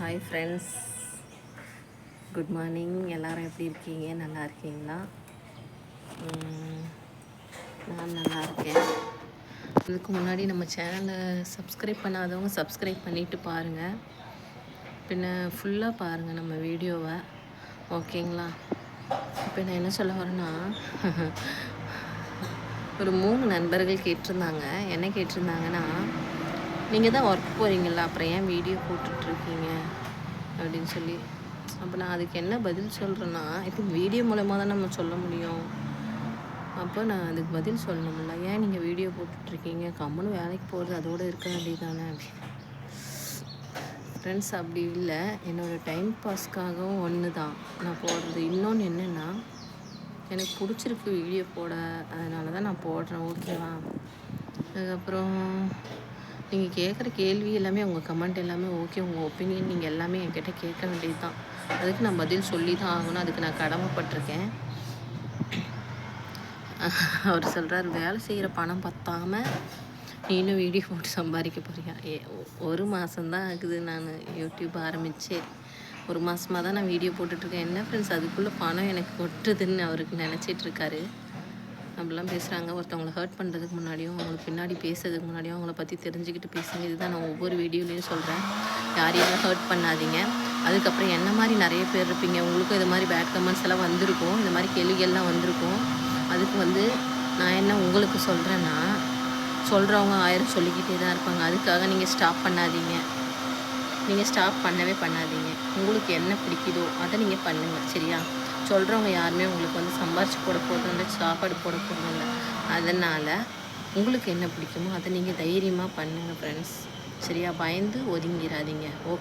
Hi friends, good morning. எல்லோரும் எப்படி இருக்கீங்க? நல்லா இருக்கீங்களா? நான் நல்லா இருக்கேன். இதுக்கு முன்னாடி நம்ம சேனலை சப்ஸ்கிரைப் பண்ணாதவங்க சப்ஸ்கிரைப் பண்ணிவிட்டு பாருங்கள். பின்ன ஃபுல்லாக பாருங்கள் நம்ம வீடியோவை, ஓகேங்களா? இப்போ நான் என்ன சொல்ல வரேன்னா, ஒரு 3 நண்பர்கள் கேட்டிருந்தாங்க. என்ன கேட்டிருந்தாங்கன்னா, நீங்கள் தான் ஒர்க் போகிறீங்களா, அப்புறம் ஏன் வீடியோ போட்டுட்ருக்கீங்க அப்படின்னு சொல்லி. அப்போ நான் அதுக்கு என்ன பதில் சொல்கிறேன்னா, இப்போ வீடியோ மூலமாக தான் நம்ம சொல்ல முடியும். அப்போ நான் அதுக்கு பதில் சொல்லணும்ல, ஏன் நீங்கள் வீடியோ போட்டுட்ருக்கீங்க, கம்முன்னு வேலைக்கு போகிறது அதோடு இருக்க வேண்டியதானே அப்படின்னு. ஃப்ரெண்ட்ஸ், அப்படி இல்லை, என்னோடய டைம் பாஸ்க்காகவும் ஒன்று தான் நான் போடுறது. இன்னொன்று என்னென்னா, எனக்கு பிடிச்சிருக்கு வீடியோ போட, அதனால தான் நான் போடுறேன், ஓகேவா? அதுக்கப்புறம் நீங்கள் கேட்குற கேள்வி எல்லாமே, உங்கள் கமெண்ட் எல்லாமே ஓகே, உங்கள் ஒப்பீனியன் நீங்கள் எல்லாமே என்கிட்ட கேட்க வேண்டியது தான். அதுக்கு நான் பதில் சொல்லி தான் ஆகணும், அதுக்கு நான் கடமைப்பட்டிருக்கேன். அவர் சொல்கிறார், வேலை செய்கிற பணம் பத்தாமல் நீ இன்னும் வீடியோ போட்டு சம்பாதிக்க போறியா? 1 மாதம்தான் ஆகுது நான் யூடியூப் ஆரம்பித்து. 1 மாதமாக தான் நான் வீடியோ போட்டுட்ருக்கேன். என்ன ஃப்ரெண்ட்ஸ், அதுக்குள்ளே பணம் எனக்கு கொட்டுதுன்னு அவருக்கு நினச்சிட்ருக்காரு. அப்படிலாம் பேசுகிறாங்க. ஒருத்தவங்களை ஹர்ட் பண்ணுறதுக்கு முன்னாடியும், அவங்களுக்கு பின்னாடி பேசுறதுக்கு முன்னாடியும் அவங்கள பற்றி தெரிஞ்சுக்கிட்டு பேசுங்க. இதுதான் நான் ஒவ்வொரு வீடியோலையும் சொல்கிறேன். யாரையும் ஹர்ட் பண்ணாதீங்க. அதுக்கப்புறம் என்ன மாதிரி நிறைய பேர் இருப்பீங்க, உங்களுக்கும் இது மாதிரி பேட் கமெண்ட்ஸ் எல்லாம் வந்திருக்கும், இந்த மாதிரி கேள்விகள்லாம் வந்திருக்கும். அதுக்கு நான் என்ன உங்களுக்கு சொல்கிறேன்னா, சொல்கிறவங்க 1000 சொல்லிக்கிட்டே தான் இருப்பாங்க. அதுக்காக நீங்கள் ஸ்டாப் பண்ணாதீங்க. நீங்கள் ஸ்டாப் பண்ணவே பண்ணாதீங்க. உங்களுக்கு என்ன பிடிக்குதோ அதை நீங்கள் பண்ணுங்கள், சரியா? சொல்கிறவங்க யாருமே உங்களுக்கு சம்பாரிச்சு போட போகிறதில்ல, சாப்பாடு போட போகிறதில்ல. அதனால் உங்களுக்கு என்ன பிடிக்குமோ அதை நீங்கள் தைரியமாக பண்ணுங்கள் ஃப்ரெண்ட்ஸ், சரியா? பயந்து ஒதுங்கிடாதீங்க, ஓகே?